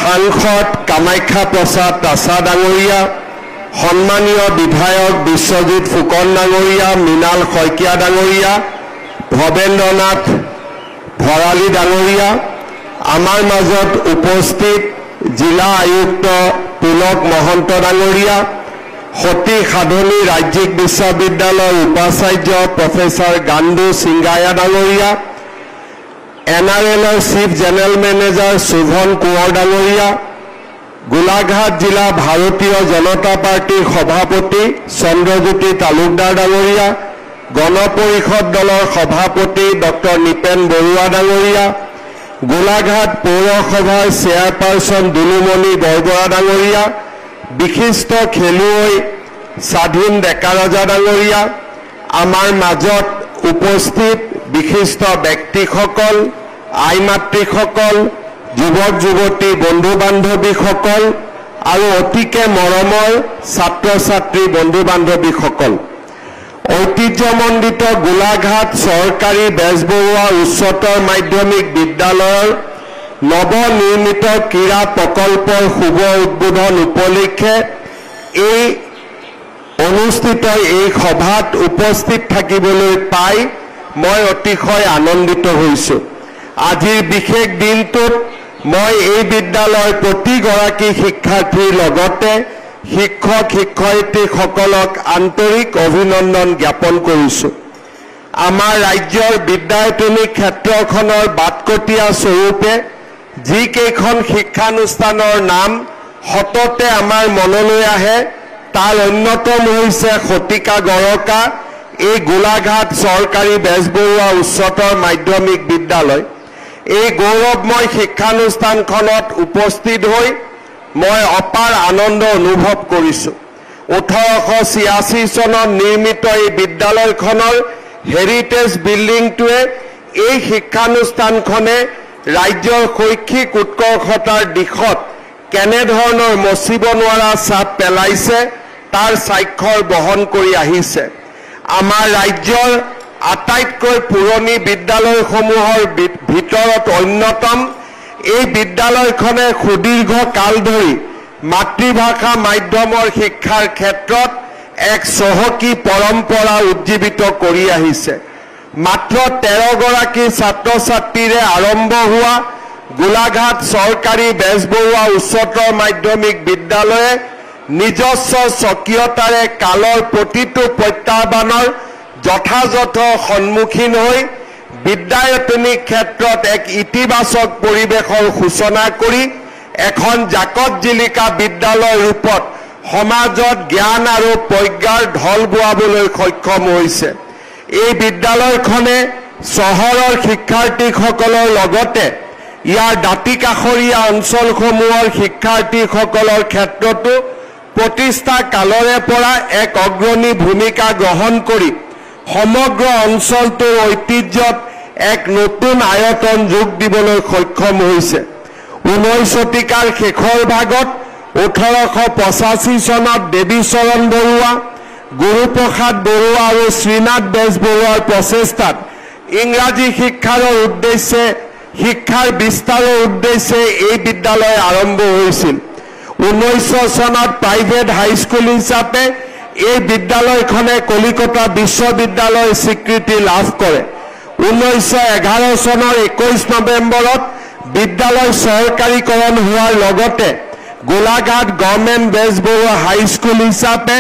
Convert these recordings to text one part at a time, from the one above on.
সাংসদ কামাখ্যা প্ৰসাদ তাছা ডাঙৰীয়া, সন্মানীয় বিধায়ক বিশ্বজিৎ ফুকন ডাঙৰীয়া, মৃণাল শইকীয়া ডাঙৰীয়া, ভৱেন্দ্ৰনাথ ভৰালী ডাঙৰীয়া, আমাৰ মাজত উপস্থিত জিলা আয়ুক্ত পুলক মহন্ত ডাঙৰীয়া, সতী সাধনী ৰাজ্যিক বিশ্ববিদ্যালয়ৰ উপাচাৰ্য প্ৰফেচৰ গাণ্ডু সিংগায়া ডাঙৰীয়া, NRLৰ chief general manager Shobhan Konwar ডাঙৰীয়া, গোলাঘাট জিলা ভাৰতীয় জনতা পাৰ্টিৰ সভাপতি চন্দ্ৰজ্যোতি তালুকদাৰ ডাঙৰীয়া, গণ পৰিষদ দলৰ সভাপতি ডক্টৰ নিপেন বৰুৱা ডাঙৰীয়া, গোলাঘাট পৌৰসভাৰ চেয়াৰপাৰ্চন দুলুমণি বৰবৰা ডাঙৰীয়া, বিশিষ্ট খেলুৱৈ স্বাধীন ডেকাৰজা ডাঙৰীয়া, আমাৰ মাজত উপস্থিত বিশিষ্ট ব্যক্তিসকল, আই মাতৃসকল, যুৱক যুৱতী বন্ধু বান্ধৱীসকল আৰু অতিকে মৰমৰ ছাত্ৰ ছাত্ৰী বন্ধু বান্ধৱীসকল, ঐতিহ্যমণ্ডিত গোলাঘাট চৰকাৰী বেজবৰুৱা উচ্চতৰ মাধ্যমিক বিদ্যালয়ৰ নৱনিৰ্মিত ক্ৰীড়া প্ৰকল্পৰ শুভ উদ্বোধন উপলক্ষে এই অনুষ্ঠিত এই সভাত উপস্থিত থাকিবলৈ পাই মই অতিশয় আনন্দিত হৈছোঁ। আজিৰ বিশেষ দিনটোত মই এই বিদ্যালয়ৰ প্ৰতিগৰাকী শিক্ষাৰ্থীৰ লগতে শিক্ষক শিক্ষয়িত্ৰীসকলক আন্তৰিক অভিনন্দন জ্ঞাপন কৰিছোঁ। আমাৰ ৰাজ্যৰ বিদ্যায়তনিক ক্ষেত্ৰখনৰ বাটকটীয়া স্বৰূপে যিকেইখন শিক্ষানুষ্ঠানৰ নাম সততে আমাৰ মনলৈ আহে তাৰ অন্যতম হৈছে শতিকা গৰকা এই গোলাঘাট চৰকাৰী বেজবৰুৱা উচ্চতৰ মাধ্যমিক বিদ্যালয়। এই গৌৰৱময় শিক্ষানুষ্ঠানখনত উপস্থিত হৈ মই অপাৰ আনন্দ অনুভৱ কৰিছোঁ। 1886 চনত নিৰ্মিত এই বিদ্যালয়খনৰ হেৰিটেজ বিল্ডিংটোৱে এই শিক্ষানুষ্ঠানখনে ৰাজ্যৰ শৈক্ষিক উৎকৰ্ষতাৰ দিশত কেনেধৰণৰ মচিব নোৱাৰা চাপ পেলাইছে তাৰ স্বাক্ষৰ বহন কৰি আহিছে। আমাৰ ৰাজ্যৰ আটাইতকৈ পুৰণি বিদ্যালয়সমূহৰ ভিতৰত অন্যতম এই বিদ্যালয়খনে সুদীৰ্ঘ কাল ধৰি মাতৃভাষা মাধ্যমৰ শিক্ষাৰ ক্ষেত্ৰত এক চহকী পৰম্পৰা উজ্জীৱিত কৰি আহিছে। মাত্ৰ 13 গৰাকী ছাত্ৰ ছাত্ৰীৰে আৰম্ভ হোৱা গোলাঘাট চৰকাৰী বেজবৰুৱা উচ্চতৰ মাধ্যমিক বিদ্যালয়ে নিজস্ব স্বকীয়তাৰে কালৰ প্ৰতিটো প্ৰত্যাহ্বানৰ যথাযথ সন্মুখীন হৈ বিদ্যায়তনিক ক্ষেত্ৰত এক ইতিবাচক পৰিৱেশৰ সূচনা কৰি এখন জাকত জিলিকা বিদ্যালয় ৰূপত সমাজত জ্ঞান আৰু প্ৰজ্ঞাৰ ঢল বোৱাবলৈ সক্ষম হৈছে। এই বিদ্যালয়খনে চহৰৰ শিক্ষাৰ্থীসকলৰ লগতে ইয়াৰ দাঁতিকাষৰীয়া অঞ্চলসমূহৰ শিক্ষাৰ্থীসকলৰ ক্ষেত্ৰতো প্ৰতিষ্ঠা কালৰে পৰা এক অগ্ৰণী ভূমিকা গ্ৰহণ কৰি সমগ্ৰ অঞ্চলটোৰ ঐতিহ্যত এক নতুন আয়তন যোগ দিবলৈ সক্ষম হৈছে। 19 শতিকাৰ শেষৰ ভাগত 1885 চনত দেৱীচৰণ বৰুৱা, গুৰুপ্ৰসাদ বৰুৱা আৰু শ্ৰীনাথ বেজবৰুৱাৰ প্ৰচেষ্টাত ইংৰাজী শিক্ষাৰ বিস্তাৰৰ উদ্দেশ্যে এই বিদ্যালয় আৰম্ভ হৈছিল। 1900 চনত প্ৰাইভেট হাইস্কুল হিচাপে এই বিদ্যালয়খনে কলিকতা বিশ্ববিদ্যালয়ৰ স্বীকৃতি লাভ কৰে। 1911 চনৰ 21 নৱেম্বৰত বিদ্যালয় চৰকাৰীকৰণ হোৱাৰ লগতে গোলাঘাট গভৰ্ণমেণ্ট বেজবৰুৱা হাইস্কুল হিচাপে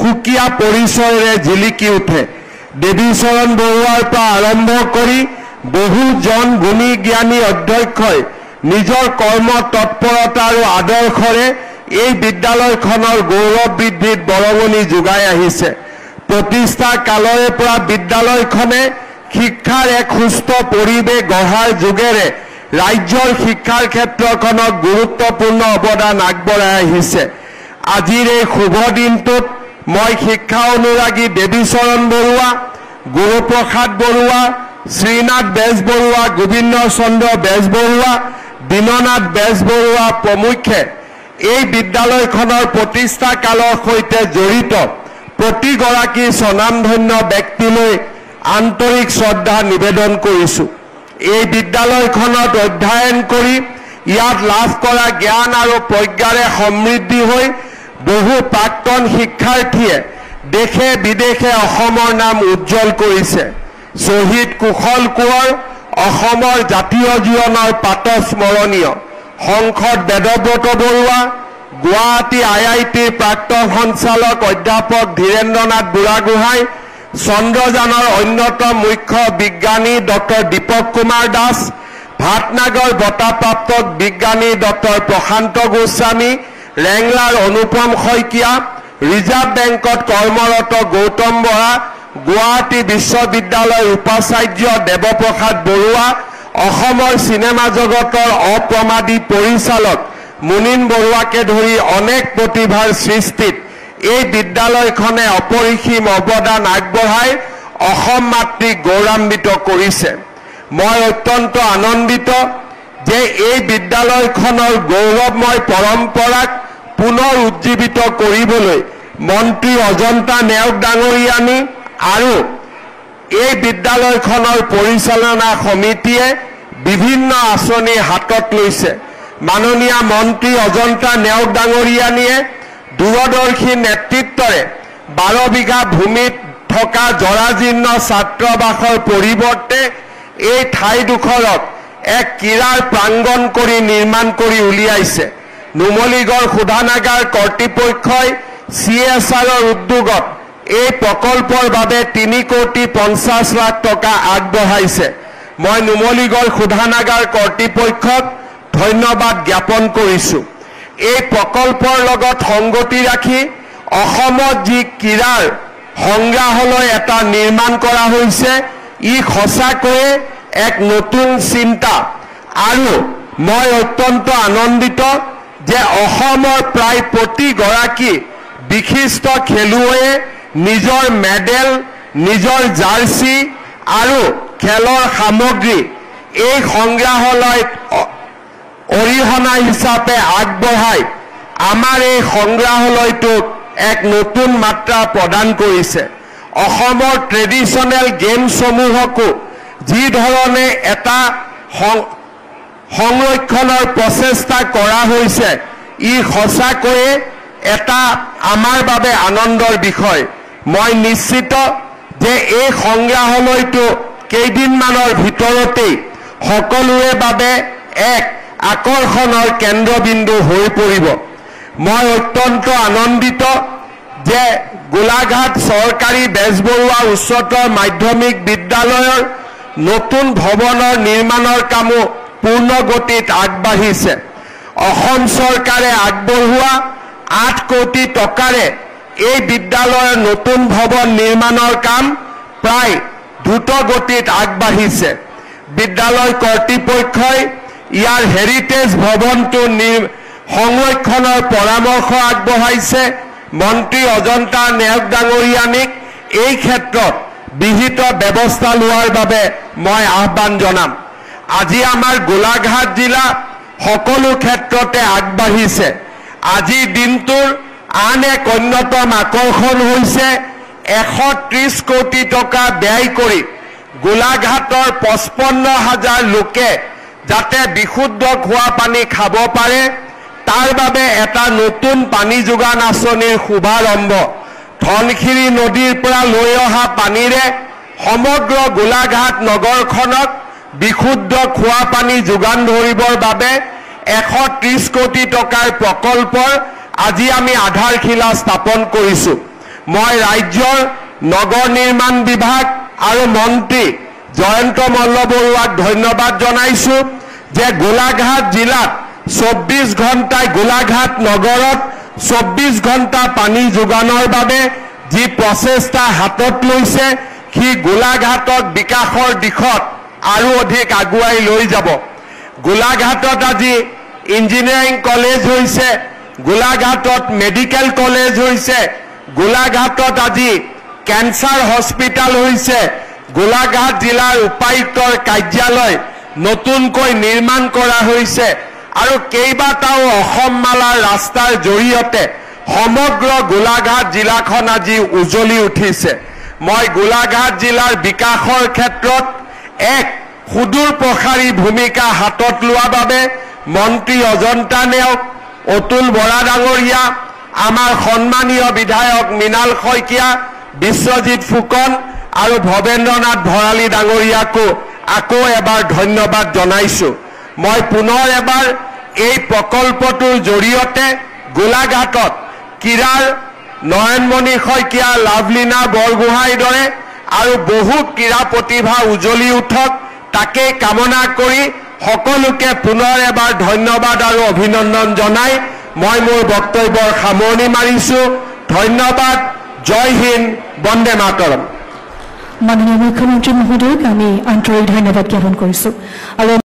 সুকীয়া পৰিচয়েৰে জিলিকি উঠে। দেৱীচৰণ বৰুৱাৰ পৰা আৰম্ভ কৰি বহুজন গুণী জ্ঞানী অধ্যক্ষই নিজৰ কৰ্ম তৎপৰতা আৰু আদৰ্শৰে এই বিদ্যালয়খনৰ গৌৰৱ বৃদ্ধিত বৰঙণি যোগাই আহিছে। প্ৰতিষ্ঠা কালৰে পৰা বিদ্যালয়খনে শিক্ষাৰ এক সুস্থ পৰিৱেশ গঢ়াৰ যোগেৰে ৰাজ্যৰ শিক্ষাৰ ক্ষেত্ৰখনক গুৰুত্বপূৰ্ণ অৱদান আগবঢ়াই আহিছে। আজিৰ এই শুভ দিনটোত মই শিক্ষা অনুৰাগী দেৱীচৰণ বৰুৱা, গুৰুপ্ৰসাদ বৰুৱা, শ্ৰীনাথ বেজবৰুৱা, গোবিন্দ চন্দ্ৰ বেজবৰুৱা, দীননাথ বেজবৰুৱা প্ৰমুখ্যে এই বিদ্যালয়খনৰ প্ৰতিষ্ঠা কালৰ সৈতে জড়িত প্ৰতিগৰাকী স্বনামধন্য ব্যক্তিলৈ আন্তৰিক শ্ৰদ্ধা নিবেদন কৰিছোঁ। এই বিদ্যালয়খনত অধ্যয়ন কৰি ইয়াত লাভ কৰা জ্ঞান আৰু প্ৰজ্ঞাৰে সমৃদ্ধি হৈ বহু প্ৰাক্তন শিক্ষাৰ্থীয়ে দেশে বিদেশে অসমৰ নাম উজ্জ্বল কৰিছে। শ্বহীদ কুশল কোঁৱৰ অসমৰ জাতীয় জীৱনৰ পাতস্মৰণীয়। সংসদ বেদব্ৰত বৰুৱা, গুৱাহাটী IITৰ প্ৰাক্তন সঞ্চালক অধ্যাপক ধীৰেন্দ্ৰনাথ বুঢ়াগোহাঁই, চন্দ্ৰযানৰ অন্যতম মুখ্য বিজ্ঞানী ডক্টৰ দীপক কুমাৰ দাস, ভাটনাগৰ বঁটাপ্ৰাপ্ত বিজ্ঞানী ডক্টৰ প্ৰশান্ত গোস্বামী, ৰেংলাৰ অনুপম শইকীয়া, ৰিজাৰ্ভ বেংকত কৰ্মৰত গৌতম বৰা, গুৱাহাটী বিশ্ববিদ্যালয়ৰ উপাচাৰ্য দেৱপ্ৰসাদ বৰুৱা, অসমৰ চিনেমা জগতৰ অপ্ৰমাদী পৰিচালক মুনীন বৰুৱাকে ধৰি অনেক প্ৰতিভাৰ সৃষ্টিত এই বিদ্যালয়খনে অপৰিসীম অৱদান আগবঢ়াই অসম মাতৃক গৌৰৱান্বিত কৰিছে। মই অত্যন্ত আনন্দিত যে এই বিদ্যালয়খনৰ গৌৰৱময় পৰম্পৰাক পুনৰ উজ্জীৱিত কৰিবলৈ মন্ত্ৰী অজন্তা নেওগ ডাঙৰীয়ানী আৰু এই বিদ্যালয়খনৰ পৰিচালনা সমিতিয়ে বিভিন্ন আঁচনি হাতত লৈছে। মাননীয় মন্ত্ৰী অজন্তা নেওগ ডাঙৰীয়ানীয়ে দূৰদৰ্শী নেতৃত্বৰে 12 বিঘা ভূমিত থকা জৰাজীৰ্ণ ছাত্ৰাবাসৰ পৰিৱৰ্তে এই ঠাইডোখৰত এক ক্ৰীড়াৰ প্ৰাংগণ কৰি নিৰ্মাণ কৰি উলিয়াইছে। নুমলীগড় শোধানাগাৰ কৰ্তৃপক্ষই CSRৰ উদ্যোগত এই প্ৰকল্পৰ বাবে 3,50 লাখ টকা আগবঢ়াইছে। মই নুমলীগড় শোধানাগাৰ কৰ্তৃপক্ষক ধন্যবাদ জ্ঞাপন কৰিছোঁ। এই প্ৰকল্পৰ লগত সংগতি ৰাখি অসমত যি ক্ৰীড়াৰ সংগ্ৰহালয় এটা নিৰ্মাণ কৰা হৈছে, ই সঁচাকৈয়ে এক নতুন চিন্তা আৰু মই অত্যন্ত আনন্দিত যে অসমৰ প্ৰায় প্ৰতিগৰাকী বিশিষ্ট খেলুৱৈয়ে নিজৰ মেডেল, নিজৰ জাৰ্চি আৰু খেলৰ সামগ্ৰী এই সংগ্ৰহালয়ত অৰিহণা হিচাপে আগবঢ়াই আমাৰ এই সংগ্ৰহালয়টোক এক নতুন মাত্ৰা প্ৰদান কৰিছে। অসমৰ ট্ৰেডিশ্যনেল গেমসমূহকো যি ধৰণে এটা সংৰক্ষণৰ প্ৰচেষ্টা কৰা হৈছে, ই সঁচাকৈয়ে এটা আমাৰ বাবে আনন্দৰ বিষয়। মই নিশ্চিত যে এই সংগ্ৰহালয়টো কেইদিনমানৰ ভিতৰতেই সকলোৰে বাবে এক আকৰ্ষণৰ কেন্দ্ৰবিন্দু হৈ পৰিব। মই অত্যন্ত আনন্দিত যে গোলাঘাট চৰকাৰী বেজবৰুৱা উচ্চতৰ মাধ্যমিক বিদ্যালয়ৰ নতুন ভৱনৰ নিৰ্মাণৰ কামো পূৰ্ণ গতিত আগবাঢ়িছে। অসম চৰকাৰে আগবঢ়োৱা 8 কোটি টকাৰে এই বিদ্যালয়ৰ নতুন ভৱন নিৰ্মাণৰ কাম প্ৰায় দ্ৰুত গতিত আগবাঢ়িছে। বিদ্যালয় কৰ্তৃপক্ষই ইয়াৰ হেৰিটেজ ভৱনটো সংৰক্ষণৰ পৰামৰ্শ আগবঢ়াইছে। মন্ত্ৰী অজন্তা নেওগ ডাঙৰীয়ানীক এই ক্ষেত্ৰত বিহিত ব্যৱস্থা লোৱাৰ বাবে মই আহ্বান জনাম। আজি আমাৰ গোলাঘাট জিলা সকলো ক্ষেত্ৰতে আগবাঢ়িছে। আজিৰ দিনটোৰ আন এক অন্যতম আকৰ্ষণ হৈছে 130 কোটি টকা ব্যয় কৰি গোলাঘাটৰ 55,000 লোকে যাতে বিশুদ্ধ খোৱা পানী খাব পাৰে, তাৰ বাবে এটা নতুন পানী যোগান আঁচনিৰ শুভাৰম্ভ। ধনশিৰি নদীৰ পৰা লৈ অহা পানীৰে সমগ্ৰ গোলাঘাট নগৰখনক বিশুদ্ধ খোৱা পানী যোগান ধৰিবৰ বাবে 130 কোটি টকাৰ প্ৰকল্পৰ আজি আমি আধাৰশিলা স্থাপন কৰিছোঁ। মই ৰাজ্যৰ নগৰ নিৰ্মাণ বিভাগ আৰু মন্ত্ৰী জয়ন্ত মল্লবৰুৱাক ধন্যবাদ জনাইছোঁ যে গোলাঘাট জিলাত 24 ঘণ্টাই গোলাঘাট নগৰত 24 ঘণ্টা পানী যোগানৰ বাবে যি প্ৰচেষ্টা হাতত লৈছে, সি গোলাঘাটক বিকাশৰ দিশত আৰু অধিক আগুৱাই লৈ যাব। গোলাঘাটত আজি ইঞ্জিনিয়াৰিং কলেজ হৈছে, গোলাঘাটত মেডিকেল কলেজ হৈছে, গোলাঘাটত আজি কেন্সাৰ হস্পিটাল হৈছে, গোলাঘাট জিলাৰ উপায়ুক্তৰ কাৰ্যালয় নতুনকৈ নিৰ্মাণ কৰা হৈছে আৰু কেইবাটাও অসমমালাৰ ৰাস্তাৰ জৰিয়তে সমগ্ৰ গোলাঘাট জিলাখন আজি উজ্বলি উঠিছে। মই গোলাঘাট জিলাৰ বিকাশৰ ক্ষেত্ৰত এক সুদূৰ প্ৰসাৰী ভূমিকা হাতত লোৱাৰ বাবে মন্ত্ৰী অজন্তা নেওগ, অতুল বৰা ডাঙৰীয়া, আমাৰ সন্মানীয় বিধায়ক মৃণাল শইকীয়া, বিশ্বজিৎ ফুকন আৰু ভৱেন্দ্ৰনাথ ভৰালী ডাঙৰীয়াকো আকৌ এবাৰ ধন্যবাদ জনাইছো। মই পুনৰ এবাৰ এই প্ৰকল্পটোৰ জৰিয়তে গোলাঘাটত ক্ৰীড়াৰ নয়নমণি শইকীয়া, লাভলীনা বৰগোহাঁইৰ দৰে আৰু বহু ক্ৰীড়া প্ৰতিভা উজ্বলি উঠক তাকেই কামনা কৰি সকলোকে পুনৰ এবাৰ ধন্যবাদ আৰু অভিনন্দন জনাই মই মোৰ বক্তব্যৰ সামৰণি মাৰিছো। ধন্যবাদ। জয় হিন্দ, বন্দে মাতৰম। মাননীয় মুখ্যমন্ত্ৰী মহোদয়ক আমি আন্তৰিক ধন্যবাদ জ্ঞাপন কৰিছো। আৰু